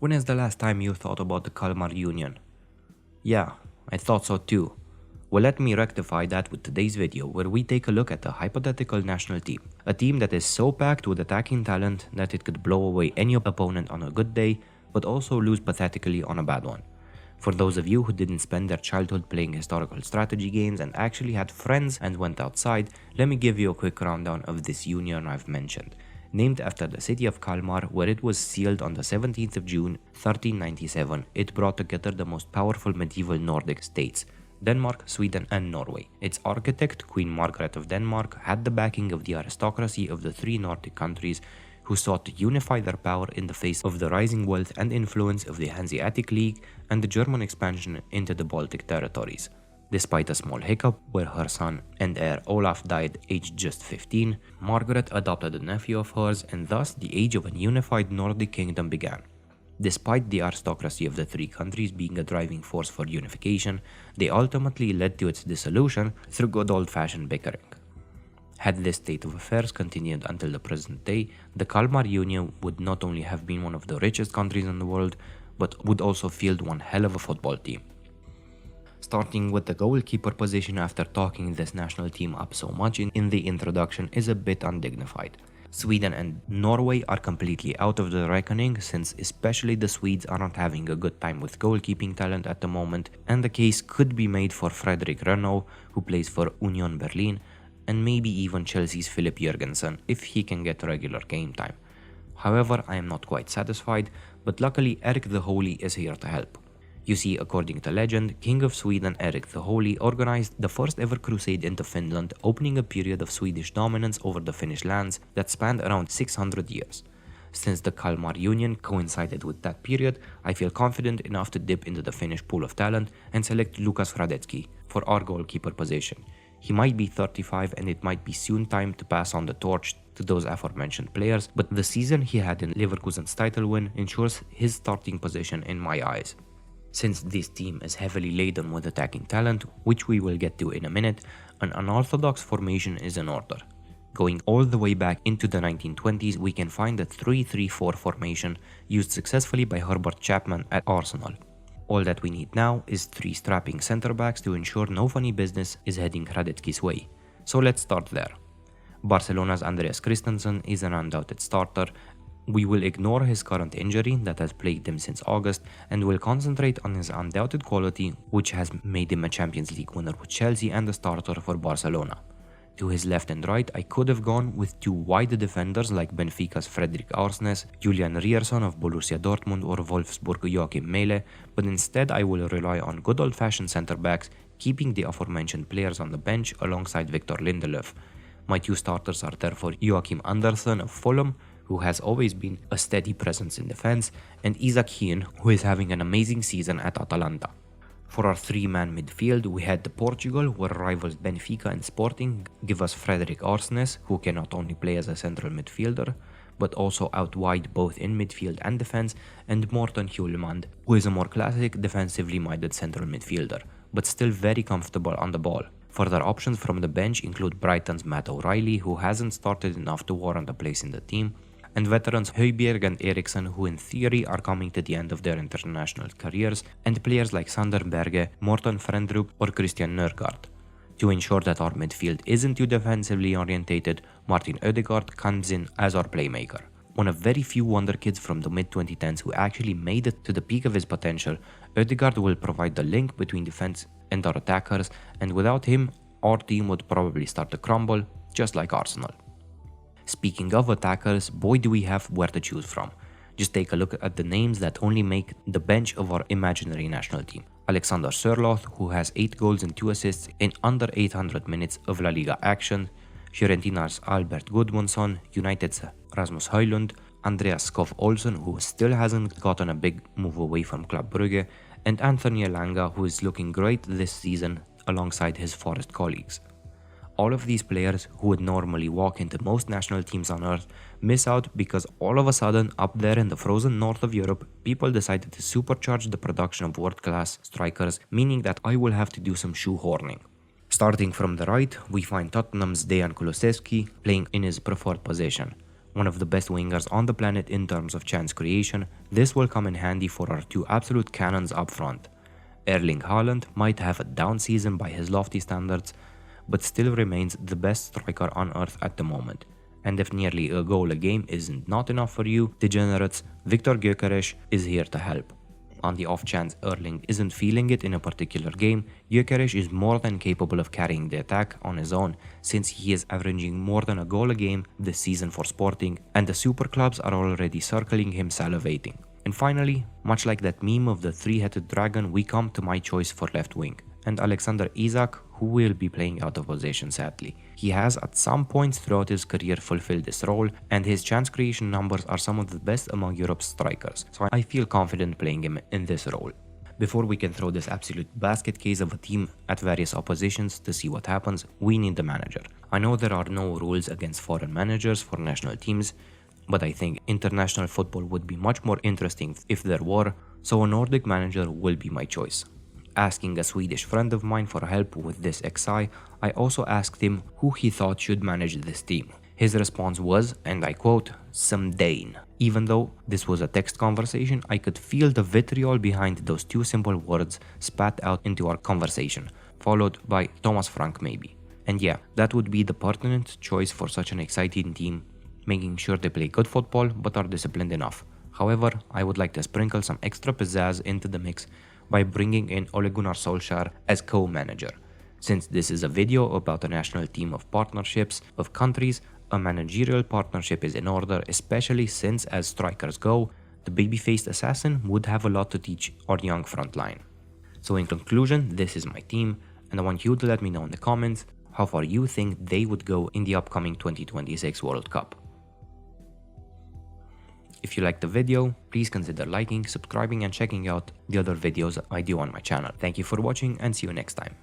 When is the last time you thought about the Kalmar Union? Yeah, I thought so too. Well, let me rectify that with today's video, where we take a look at the hypothetical national team. A team that is so packed with attacking talent that it could blow away any opponent on a good day, but also lose pathetically on a bad one. For those of you who didn't spend their childhood playing historical strategy games and actually had friends and went outside, let me give you a quick rundown of this union I've mentioned. Named after the city of Kalmar, where it was sealed on the 17th of June 1397, it brought together the most powerful medieval Nordic states, Denmark, Sweden and Norway. Its architect, Queen Margaret of Denmark, had the backing of the aristocracy of the three Nordic countries, who sought to unify their power in the face of the rising wealth and influence of the Hanseatic League and the German expansion into the Baltic territories. Despite a small hiccup where her son and heir Olaf died aged just 15, Margaret adopted a nephew of hers, and thus the age of a unified Nordic kingdom began. Despite the aristocracy of the three countries being a driving force for unification, they ultimately led to its dissolution through good old-fashioned bickering. Had this state of affairs continued until the present day, the Kalmar Union would not only have been one of the richest countries in the world, but would also field one hell of a football team. Starting with the goalkeeper position after talking this national team up so much in the introduction is a bit undignified. Sweden and Norway are completely out of the reckoning, since especially the Swedes aren't having a good time with goalkeeping talent at the moment, and the case could be made for Fredrik Rønnow, who plays for Union Berlin, and maybe even Chelsea's Philip Jørgensen if he can get regular game time. However, I am not quite satisfied, but luckily Erik the Holy is here to help. You see, according to legend, King of Sweden Erik the Holy organized the first ever crusade into Finland, opening a period of Swedish dominance over the Finnish lands that spanned around 600 years. Since the Kalmar Union coincided with that period, I feel confident enough to dip into the Finnish pool of talent and select Lukas Hradecky for our goalkeeper position. He might be 35 and it might be soon time to pass on the torch to those aforementioned players, but the season he had in Leverkusen's title win ensures his starting position in my eyes. Since this team is heavily laden with attacking talent, which we will get to in a minute, an unorthodox formation is in order. Going all the way back into the 1920s, we can find the 3-3-4 formation used successfully by Herbert Chapman at Arsenal. All that we need now is three strapping centre backs to ensure no funny business is heading Hradecky's way. So let's start there. Barcelona's Andreas Christensen is an undoubted starter. We will ignore his current injury that has plagued him since August and will concentrate on his undoubted quality, which has made him a Champions League winner with Chelsea and a starter for Barcelona. To his left and right, I could have gone with two wide defenders like Benfica's Fredrik Arsnes, Julian Riersson of Borussia Dortmund or Wolfsburg Joachim Mele, but instead I will rely on good old-fashioned centre-backs, keeping the aforementioned players on the bench alongside Viktor Lindelöf. My two starters are therefore Joachim Andersen of Fulham, who has always been a steady presence in defense, and Isak, who is having an amazing season at Atalanta. For our three-man midfield, we head to Portugal, where rivals Benfica and Sporting give us Fredrik Arsnes, who can not only play as a central midfielder, but also out wide both in midfield and defense, and Morten Hjulmand, who is a more classic defensively minded central midfielder, but still very comfortable on the ball. Further options from the bench include Brighton's Matt O'Reilly, who hasn't started enough to warrant a place in the team, and veterans Højbjerg and Eriksson, who in theory are coming to the end of their international careers, and players like Sander Berge, Morten Frendrup or Christian Nørgaard. To ensure that our midfield isn't too defensively orientated, Martin Ødegaard comes in as our playmaker. One of very few wonder kids from the mid-2010s who actually made it to the peak of his potential, Ødegaard will provide the link between defense and our attackers, and without him, our team would probably start to crumble, just like Arsenal. Speaking of attackers, boy do we have where to choose from. Just take a look at the names that only make the bench of our imaginary national team. Alexander Sørloth, who has 8 goals and 2 assists in under 800 minutes of La Liga action, Fiorentina's Albert Gudmundsson, United's Rasmus Højlund, Andreas Skov Olsen, who still hasn't gotten a big move away from Club Brugge, and Anthony Elanga, who is looking great this season alongside his Forest colleagues. All of these players who would normally walk into most national teams on earth miss out because all of a sudden, up there in the frozen north of Europe, people decided to supercharge the production of world-class strikers, meaning that I will have to do some shoehorning. Starting from the right, we find Tottenham's Dejan Kulusevski playing in his preferred position. one of the best wingers on the planet in terms of chance creation, this will come in handy for our two absolute cannons up front. Erling Haaland might have a down season by his lofty standards, but still remains the best striker on earth at the moment. And if nearly a goal a game isn't not enough for you, degenerates, Viktor Gyökeres is here to help. On the off chance Erling isn't feeling it in a particular game, Gyökeres is more than capable of carrying the attack on his own, since he is averaging more than a goal a game this season for Sporting, and the super clubs are already circling him salivating. And finally, much like that meme of the three-headed dragon, we come to my choice for left wing, and Alexander Isak, who will be playing out of position sadly. He has at some points throughout his career fulfilled this role, and his chance creation numbers are some of the best among Europe's strikers, so I feel confident playing him in this role. Before we can throw this absolute basket case of a team at various oppositions to see what happens, we need the manager. I know there are no rules against foreign managers for national teams, but I think international football would be much more interesting if there were, so a Nordic manager will be my choice. Asking a Swedish friend of mine for help with this XI, I also asked him who he thought should manage this team. His response was, and I quote, "some Dane." Even though this was a text conversation, I could feel the vitriol behind those two simple words spat out into our conversation, followed by Thomas Frank maybe. And yeah, that would be the pertinent choice for such an exciting team, making sure they play good football but are disciplined enough. However, I would like to sprinkle some extra pizzazz into the mix by bringing in Ole Gunnar Solskjaer as co-manager. Since this is a video about a national team of partnerships of countries, a managerial partnership is in order, especially since as strikers go, the baby-faced assassin would have a lot to teach our young front line. So in conclusion, this is my team, and I want you to let me know in the comments how far you think they would go in the upcoming 2026 World Cup. If you liked the video, please consider liking, subscribing and checking out the other videos I do on my channel. Thank you for watching and see you next time.